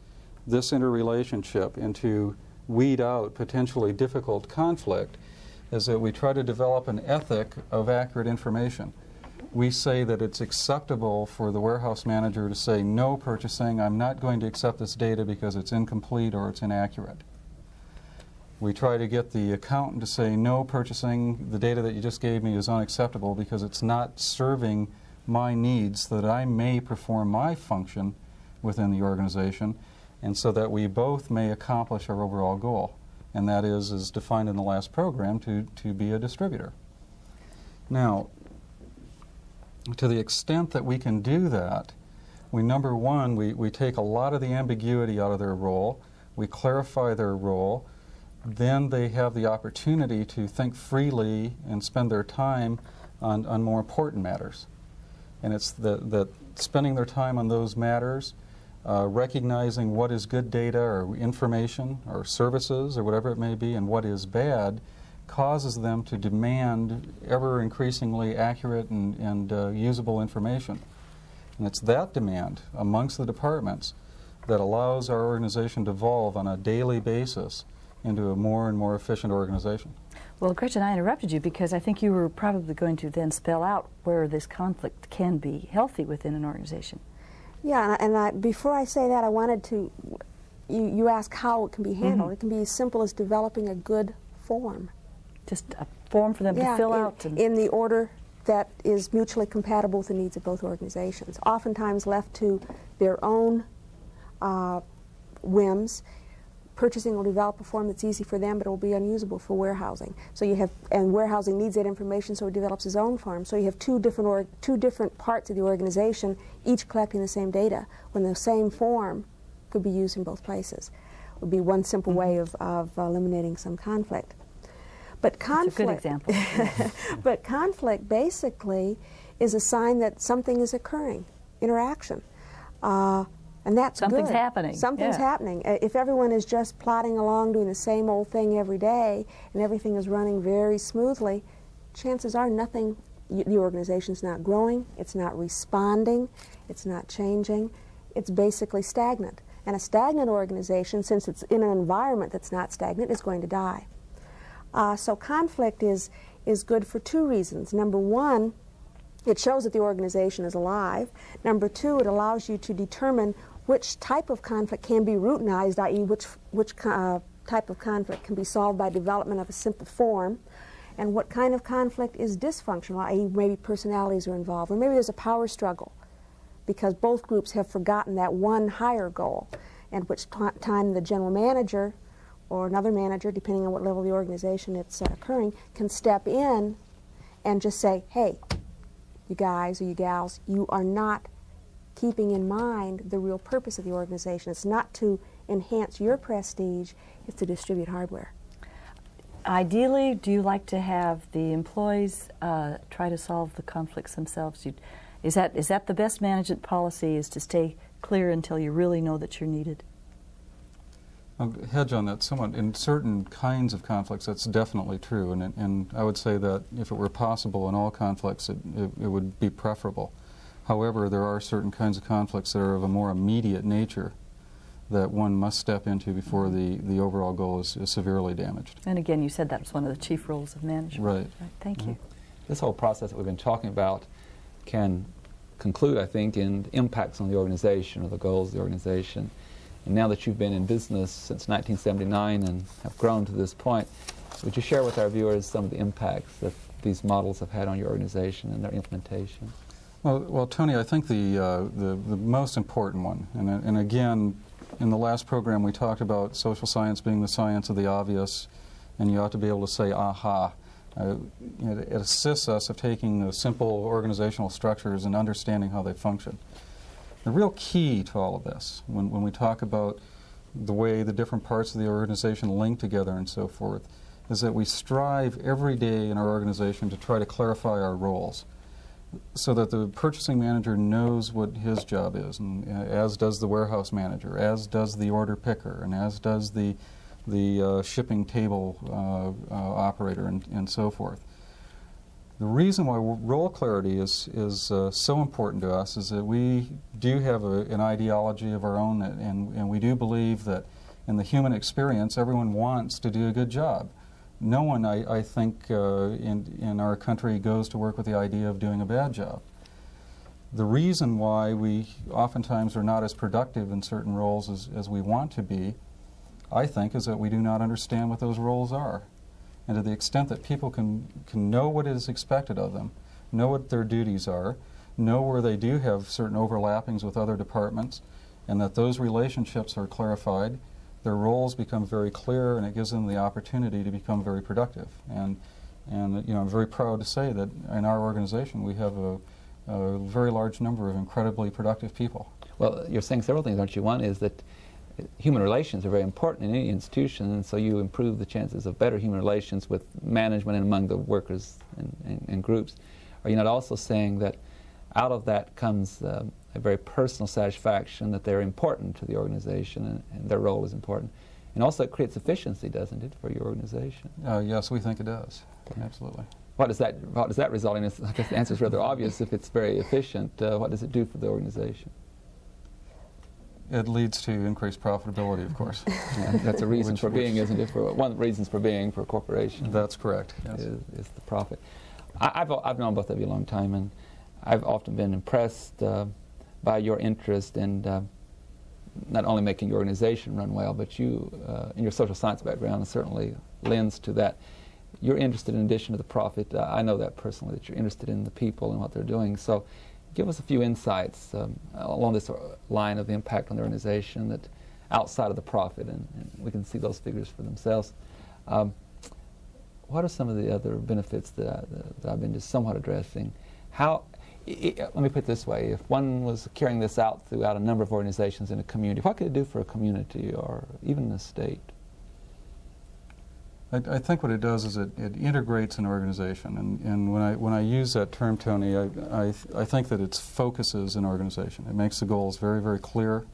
Speaker 3: this interrelationship and to weed out potentially difficult conflict is that we try to develop an ethic of accurate information. We say that it's acceptable for the warehouse manager to say, no purchasing, I'm not going to accept this data because it's incomplete or it's inaccurate. We try to get the accountant to say, no purchasing, the data that you just gave me is unacceptable because it's not serving my needs so that I may perform my function within the organization and so that we both may accomplish our overall goal. And that is, as defined in the last program, to be a distributor. Now, to the extent that we can do that, number one, we take a lot of the ambiguity out of their role, we clarify their role, then they have the opportunity to think freely and spend their time on more important matters. And it's that spending their time on those matters, recognizing what is good data or information or services or whatever it may be and what is bad, causes them to demand ever increasingly accurate and usable information. And it's that demand amongst the departments that allows our organization to evolve on a daily basis into a more and more efficient organization.
Speaker 4: Well, Gretchen, I interrupted you because I think you were probably going to then spell out where this conflict can be healthy within an organization.
Speaker 5: Yeah, and before I say that, I wanted to, you ask how it can be handled.
Speaker 4: Mm-hmm.
Speaker 5: It can be as simple as developing a good form.
Speaker 4: Just a form for them to fill out.
Speaker 5: In the order that is mutually compatible with the needs of both organizations. Oftentimes left to their own whims, purchasing will develop a form that's easy for them, but it will be unusable for warehousing. So you have, and warehousing needs that information, so it develops its own form. So you have two different parts of the organization, each collecting the same data, when the same form could be used in both places. It would be one simple way of eliminating some conflict. But conflict,
Speaker 4: that's a good example.
Speaker 5: But conflict basically is a sign that something is occurring, interaction. And that's
Speaker 4: Something's
Speaker 5: good.
Speaker 4: happening.
Speaker 5: Something's happening. If everyone is just plodding along doing the same old thing every day and everything is running very smoothly, chances are the organization's not growing, it's not responding, it's not changing, it's basically stagnant. And a stagnant organization, since it's in an environment that's not stagnant, is going to die. So conflict is good for two reasons. Number one, it shows that the organization is alive. Number two, it allows you to determine which type of conflict can be routinized, i.e. which type of conflict can be solved by development of a simple form, and what kind of conflict is dysfunctional, i.e. maybe personalities are involved, or maybe there's a power struggle because both groups have forgotten that one higher goal, at which time the general manager or another manager, depending on what level of the organization it's occurring, can step in and just say, hey, you guys or you gals, you are not keeping in mind the real purpose of the organization. It's not to enhance your prestige, it's to distribute hardware.
Speaker 4: Ideally, do you like to have the employees try to solve the conflicts themselves? Is that the best management policy, is to stay clear until you really know that you're needed?
Speaker 3: I'll hedge on that somewhat. In certain kinds of conflicts, that's definitely true, and I would say that if it were possible in all conflicts, it would be preferable. However, there are certain kinds of conflicts that are of a more immediate nature that one must step into before the overall goal is severely damaged.
Speaker 4: And again, you said that was one of the chief roles of management.
Speaker 3: Right.
Speaker 4: Thank you.
Speaker 2: This whole process that we've been talking about can conclude, I think, in impacts on the organization or the goals of the organization. And now that you've been in business since 1979 and have grown to this point, would you share with our viewers some of the impacts that these models have had on your organization and their implementation?
Speaker 3: Well, Tony, I think the most important one, and again, in the last program we talked about social science being the science of the obvious, and you ought to be able to say, aha. It assists us of taking the simple organizational structures and understanding how they function. The real key to all of this, when we talk about the way the different parts of the organization link together and so forth, is that we strive every day in our organization to try to clarify our roles so that the purchasing manager knows what his job is, and as does the warehouse manager, as does the order picker, and as does the shipping table operator, and so forth. The reason why role clarity is so important to us is that we do have an ideology of our own, and we do believe that in the human experience, everyone wants to do a good job. No one, I think, in our country goes to work with the idea of doing a bad job. The reason why we oftentimes are not as productive in certain roles as we want to be, I think, is that we do not understand what those roles are. And to the extent that people can know what is expected of them, know what their duties are, know where they do have certain overlappings with other departments, and that those relationships are clarified, their roles become very clear, and it gives them the opportunity to become very productive. And you know, I'm very proud to say that in our organization we have a very large number of incredibly productive people.
Speaker 2: Well, you're saying several things, aren't you? One is that human relations are very important in any institution, and so you improve the chances of better human relations with management and among the workers and groups. Are you not also saying that out of that comes a very personal satisfaction that they're important to the organization and their role is important? And also it creates efficiency, doesn't it, for your organization?
Speaker 3: Yes, we think it does. Absolutely.
Speaker 2: What does that result in? I guess the answer is rather obvious. If it's very efficient, what does it do for the organization?
Speaker 3: It leads to increased profitability, of course.
Speaker 2: Yeah, that's a reason for being, isn't it? One of the reasons for being for a corporation.
Speaker 3: That's correct. Yes.
Speaker 2: Is the profit. I've known both of you a long time, and I've often been impressed by your interest in not only making your organization run well, but you, in your social science background, certainly lends to that. You're interested, in addition to the profit, I know that personally, that you're interested in the people and what they're doing. So give us a few insights along this line of the impact on the organization that outside of the profit, and we can see those figures for themselves. What are some of the other benefits that I've been just somewhat addressing? Let me put it this way, if one was carrying this out throughout a number of organizations in a community, what could it do for a community or even a state?
Speaker 3: I think what it does is it integrates an organization, and when I use that term, Tony, I think that it focuses an organization. It makes the goals very, very clear.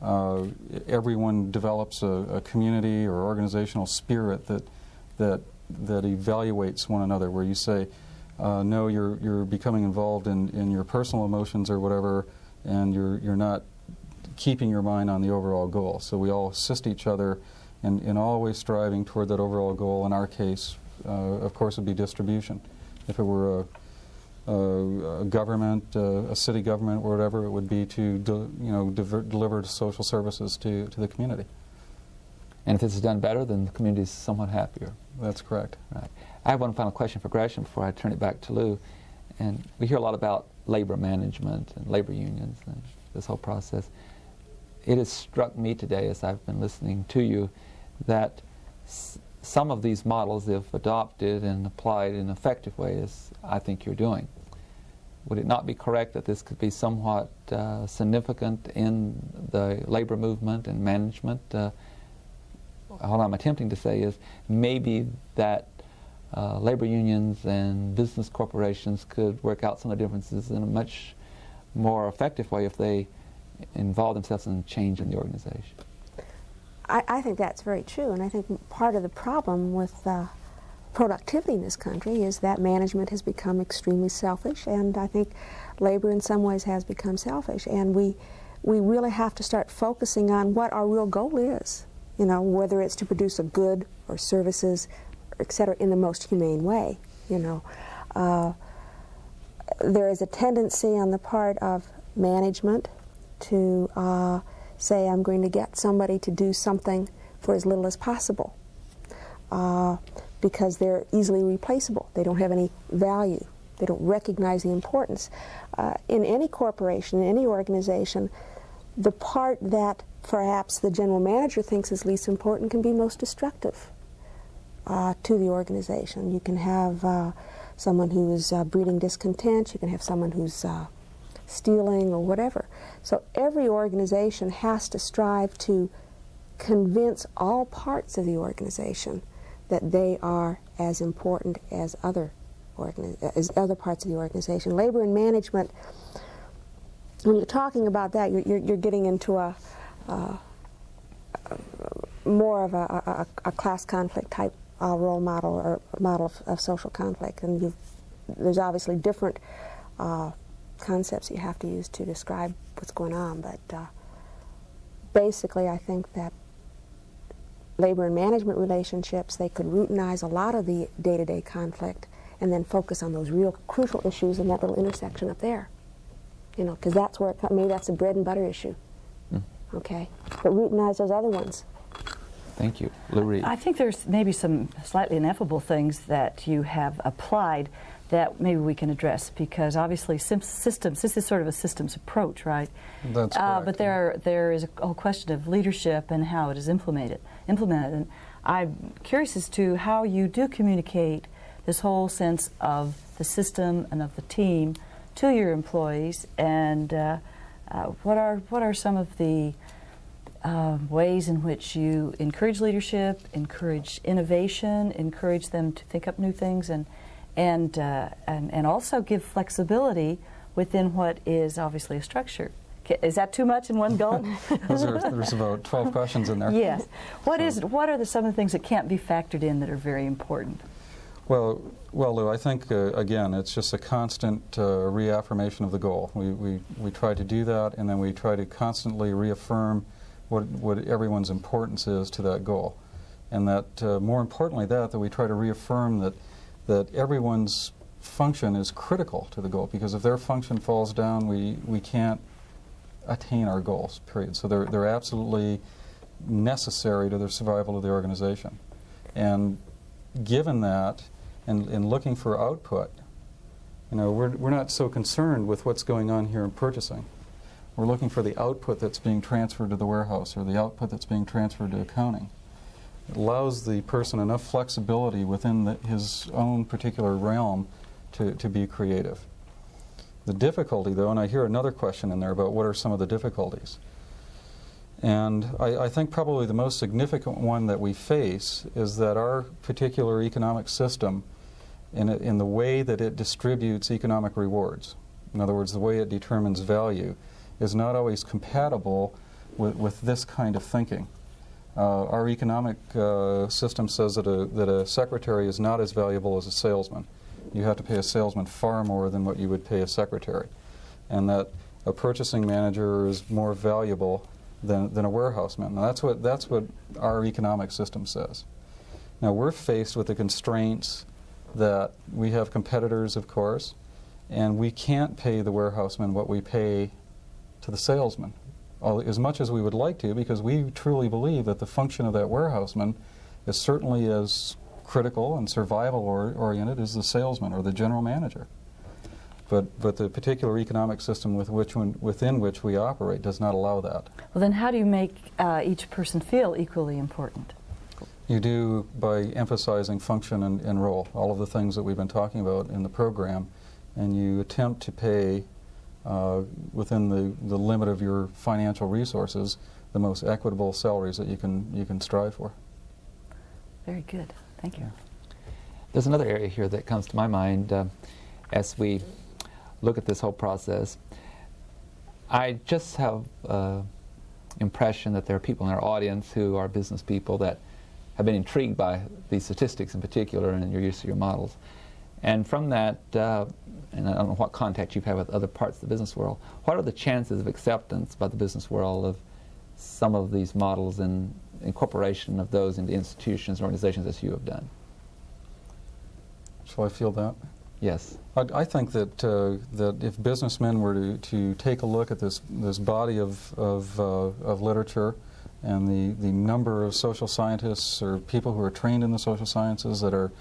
Speaker 3: Everyone develops a community or organizational spirit that evaluates one another, where you say, no, you're becoming involved in your personal emotions or whatever, and you're not keeping your mind on the overall goal. So we all assist each other in always striving toward that overall goal. In our case, of course, would be distribution. If it were a government, a city government, or whatever, it would be to deliver social services to the community.
Speaker 2: And if this is done better, then the community is somewhat happier.
Speaker 3: That's correct.
Speaker 2: Right. I have one final question for Gretchen before I turn it back to Lou. And we hear a lot about labor management and labor unions and this whole process. It has struck me today, as I've been listening to you, that some of these models, if adopted and applied in an effective way, as I think you're doing, would it not be correct that this could be somewhat significant in the labor movement and management? What I'm attempting to say is maybe that labor unions and business corporations could work out some of the differences in a much more effective way if they involve themselves in change in the organization.
Speaker 5: I think that's very true, and I think part of the problem with productivity in this country is that management has become extremely selfish, and I think labor in some ways has become selfish, and we really have to start focusing on what our real goal is, you know, whether it's to produce a good or services, et cetera, in the most humane way, you know. There is a tendency on the part of management to say, I'm going to get somebody to do something for as little as possible because they're easily replaceable. They don't have any value. They don't recognize the importance. In any corporation, in any organization, the part that perhaps the general manager thinks is least important can be most destructive to the organization. You can have someone who is breeding discontent. You can have someone who's stealing or whatever. So every organization has to strive to convince all parts of the organization that they are as important as other parts of the organization. Labor and management, when you're talking about that, you're getting into a more of a class conflict type role model or model of social conflict, and there's obviously different concepts you have to use to describe what's going on, but basically I think that labor and management relationships, they could routinize a lot of the day-to-day conflict and then focus on those real crucial issues in that little intersection up there, you know, because that's where maybe that's a bread and butter issue, okay, but routinize those other ones.
Speaker 2: Thank you. Lou Reed.
Speaker 4: I think there's maybe some slightly ineffable things that you have applied that maybe we can address, because obviously systems, this is sort of a systems approach, right?
Speaker 3: That's correct.
Speaker 4: But there is a whole question of leadership and how it is implemented. And I'm curious as to how you do communicate this whole sense of the system and of the team to your employees, and what are some of the ways in which you encourage leadership, encourage innovation, encourage them to think up new things, and also give flexibility within what is obviously a structure. Is that too much in one go?
Speaker 3: There's about 12 questions in there.
Speaker 4: Yes. What are some of the things that can't be factored in that are very important?
Speaker 3: Well, Lou, I think, again, it's just a constant reaffirmation of the goal. We try to do that, and then we try to constantly reaffirm what everyone's importance is to that goal. And that, more importantly, that we try to reaffirm that everyone's function is critical to the goal, because if their function falls down, we can't attain our goals, period. So they're absolutely necessary to the survival of the organization. And given that, and looking for output, you know, we're not so concerned with what's going on here in purchasing. We're looking for the output that's being transferred to the warehouse, or the output that's being transferred to accounting. It allows the person enough flexibility within his own particular realm to be creative. The difficulty, though, and I hear another question in there about what are some of the difficulties. And I think probably the most significant one that we face is that our particular economic system, in the way that it distributes economic rewards, in other words, the way it determines value, is not always compatible with this kind of thinking. Our economic system says that a secretary is not as valuable as a salesman. You have to pay a salesman far more than what you would pay a secretary, and that a purchasing manager is more valuable than a warehouseman. Now that's what our economic system says. Now we're faced with the constraints that we have competitors, of course, and we can't pay the warehouseman what we pay to the salesman, as much as we would like to, because we truly believe that the function of that warehouseman is certainly as critical and survival-oriented as the salesman or the general manager. But the particular economic system within which we operate does not allow that.
Speaker 4: Well, then how do you make each person feel equally important?
Speaker 3: You do by emphasizing function and role, all of the things that we've been talking about in the program, and you attempt to pay within the limit of your financial resources the most equitable salaries that you can strive for.
Speaker 4: Very good. Thank you.
Speaker 2: There's another area here that comes to my mind as we look at this whole process. I just have impression that there are people in our audience who are business people that have been intrigued by these statistics in particular and your use of your models. And from that, and I don't know what contact you've had with other parts of the business world, what are the chances of acceptance by the business world of some of these models and incorporation of those into institutions and organizations as you have done?
Speaker 3: Shall I field that?
Speaker 2: Yes.
Speaker 3: I think that that if businessmen were to take a look at this body of literature and the number of social scientists or people who are trained in the social sciences that are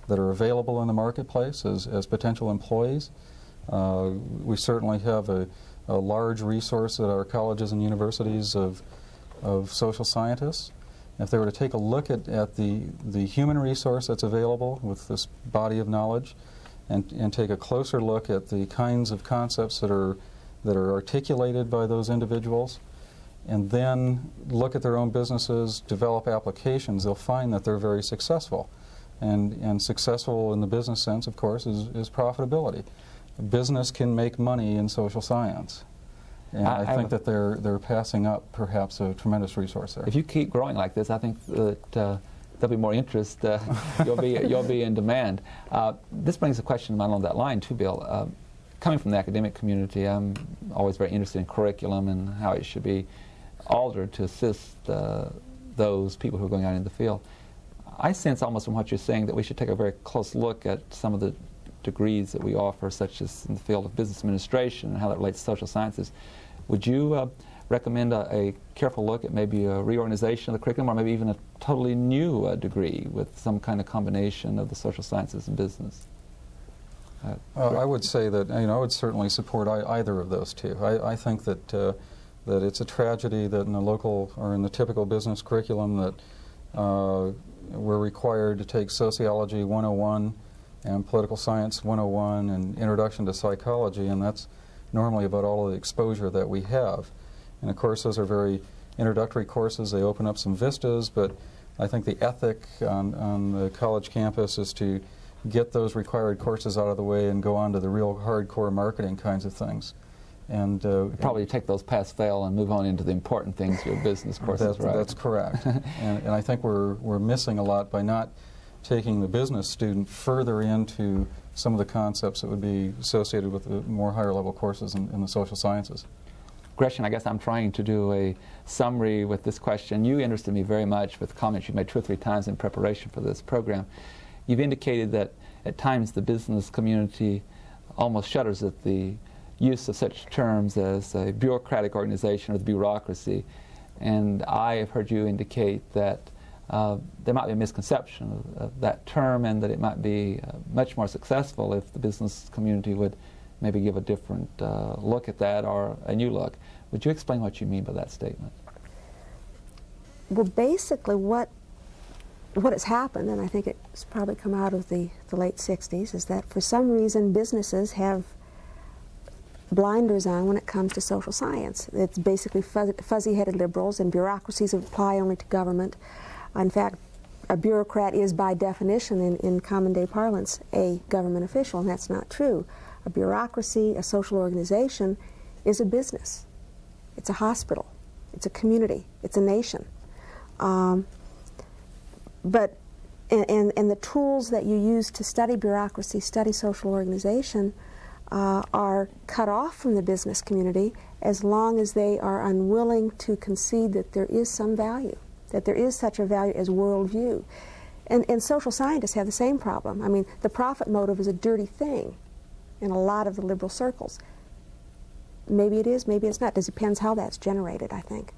Speaker 3: available in the marketplace as potential employees, we certainly have a large resource at our colleges and universities of social scientists. If they were to take a look at the human resource that's available with this body of knowledge, and take a closer look at the kinds of concepts that are articulated by those individuals, and then look at their own businesses, develop applications, they'll find that they're very successful. And successful in the business sense, of course, is profitability. Business can make money in social science. And I think that they're passing up perhaps a tremendous resource there.
Speaker 2: If you keep growing like this, I think that there'll be more interest. You'll be in demand. This brings a question along that line too, Bill. Coming from the academic community, I'm always very interested in curriculum and how it should be altered to assist those people who are going out in the field. I sense almost from what you're saying that we should take a very close look at some of the degrees that we offer, such as in the field of business administration and how that relates to social sciences. Would you recommend a careful look at maybe a reorganization of the curriculum, or maybe even a totally new degree with some kind of combination of the social sciences and business?
Speaker 3: I would say that I would certainly support either of those two. I think that that it's a tragedy that in the local or in the typical business curriculum that we're required to take Sociology 101 and Political Science 101 and Introduction to Psychology, and that's normally about all of the exposure that we have. And of course those are very introductory courses. They open up some vistas, but I think the ethic on the college campus is to get those required courses out of the way and go on to the real hardcore marketing kinds of things. And
Speaker 2: probably take those pass-fail and move on into the important things, your business courses, right?
Speaker 3: That's correct. and I think we're missing a lot by not taking the business student further into some of the concepts that would be associated with the more higher level courses in the social sciences.
Speaker 2: Gretchen, I guess I'm trying to do a summary with this question. You interested me very much with comments you made 2 or 3 times in preparation for this program. You've indicated that at times the business community almost shudders at the use of such terms as a bureaucratic organization or the bureaucracy. And I have heard you indicate that there might be a misconception of that term, and that it might be much more successful if the business community would maybe give a different look at that, or a new look. Would you explain what you mean by that statement?
Speaker 5: Well, basically what has happened, and I think it's probably come out of the late 60s, is that for some reason businesses have blinders on when it comes to social science. It's basically fuzzy-headed liberals, and bureaucracies apply only to government. In fact, a bureaucrat is by definition, in common day parlance, a government official, and that's not true. A bureaucracy, a social organization, is a business. It's a hospital. It's a community. It's a nation. But the tools that you use to study bureaucracy, study social organization, are cut off from the business community as long as they are unwilling to concede that there is some value, that there is such a value as worldview. And social scientists have the same problem. I mean, the profit motive is a dirty thing in a lot of the liberal circles. Maybe it is, maybe it's not. It depends how that's generated, I think.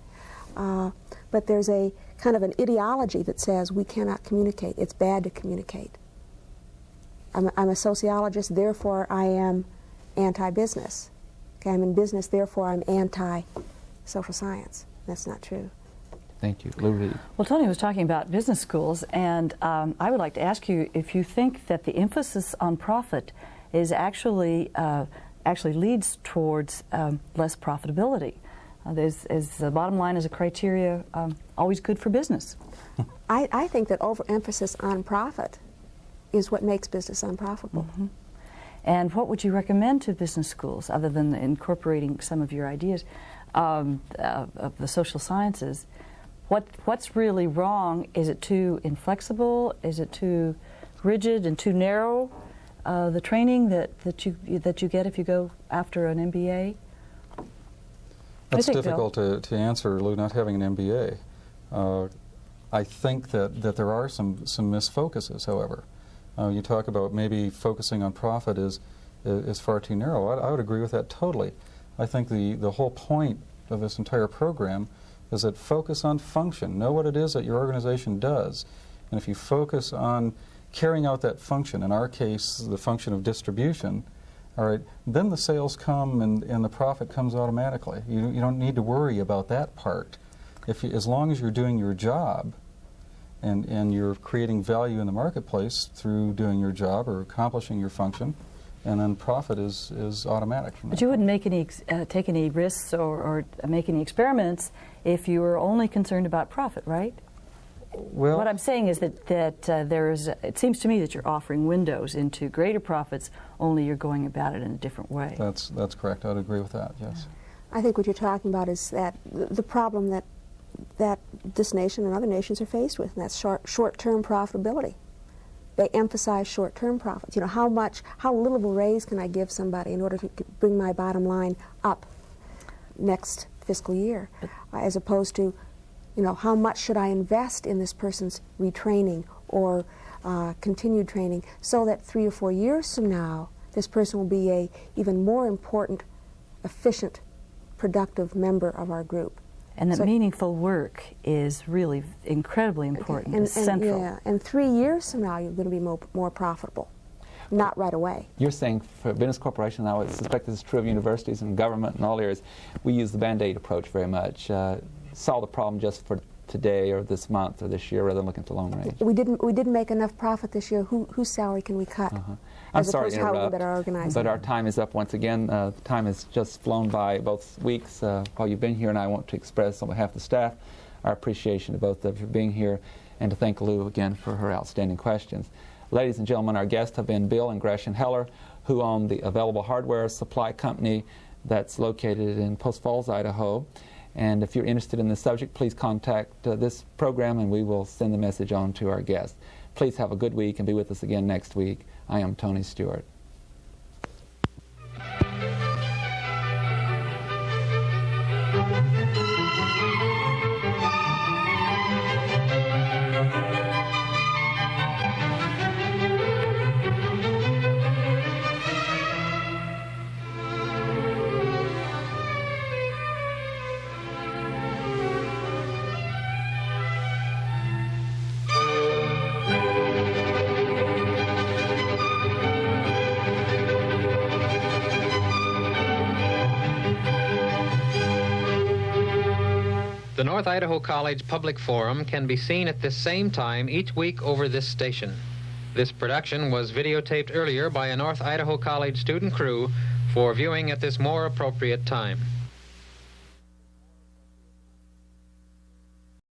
Speaker 5: But there's a kind of an ideology that says we cannot communicate. It's bad to communicate. I'm a sociologist, therefore I am anti-business. Okay, I'm in business, therefore I'm anti-social science. That's not true.
Speaker 2: Thank you. Lou Reed.
Speaker 4: Well, Tony was talking about business schools, and I would like to ask you if you think that the emphasis on profit is actually leads towards less profitability. Is the bottom line as a criteria always good for business?
Speaker 5: I think that overemphasis on profit is what makes business unprofitable.
Speaker 4: Mm-hmm. And what would you recommend to business schools, other than incorporating some of your ideas, of the social sciences. What's really wrong? Is it too inflexible? Is it too rigid and too narrow? The training that you get if you go after an MBA.
Speaker 3: That's difficult to answer, Lou, not having an MBA. I think that there are some misfocuses, however. You talk about maybe focusing on profit is far too narrow. I would agree with that totally. I think the whole point of this entire program is that focus on function. Know what it is that your organization does. And if you focus on carrying out that function, in our case, the function of distribution, all right, then the sales come and the profit comes automatically. You don't need to worry about that part. As long as you're doing your job and you're creating value in the marketplace through doing your job or accomplishing your function, and then profit is automatic from that.
Speaker 4: But you wouldn't make any take any risks or make any experiments if you were only concerned about profit, right?
Speaker 3: Well,
Speaker 4: what I'm saying is that it seems to me that you're offering windows into greater profits, only you're going about it in a different way.
Speaker 3: That's correct. I'd agree with that, yes.
Speaker 5: I think what you're talking about is that the problem that this nation and other nations are faced with, and that's short-term profitability. They emphasize short-term profits. You know, how little of a raise can I give somebody in order to bring my bottom line up next fiscal year, as opposed to, you know, how much should I invest in this person's retraining or continued training so that 3 or 4 years from now, this person will be a even more important, efficient, productive member of our group.
Speaker 4: And that meaningful work is really incredibly important.
Speaker 5: And
Speaker 4: central.
Speaker 5: Yeah, and 3 years from now, you're going to be more profitable, not right away.
Speaker 2: You're saying for business corporations, now I suspect this is true of universities and government and all areas, we use the Band-Aid approach very much. Solve the problem just for today or this month or this year rather than looking to long range.
Speaker 5: We didn't make enough profit this year. Whose salary can we cut?
Speaker 2: I'm sorry to interrupt,
Speaker 5: organize
Speaker 2: but our time is up once again. Time has just flown by both weeks while you've been here, and I want to express on behalf of the staff our appreciation to both of you for being here and to thank Lou again for her outstanding questions. Ladies and gentlemen, our guests have been Bill and Gretchen Heller, who own the Available Hardware Supply Company that's located in Post Falls, Idaho. And if you're interested in this subject, please contact this program and we will send the message on to our guests. Please have a good week and be with us again next week. I am Tony Stewart.
Speaker 1: The North Idaho College Public Forum can be seen at this same time each week over this station. This production was videotaped earlier by a North Idaho College student crew for viewing at this more appropriate time.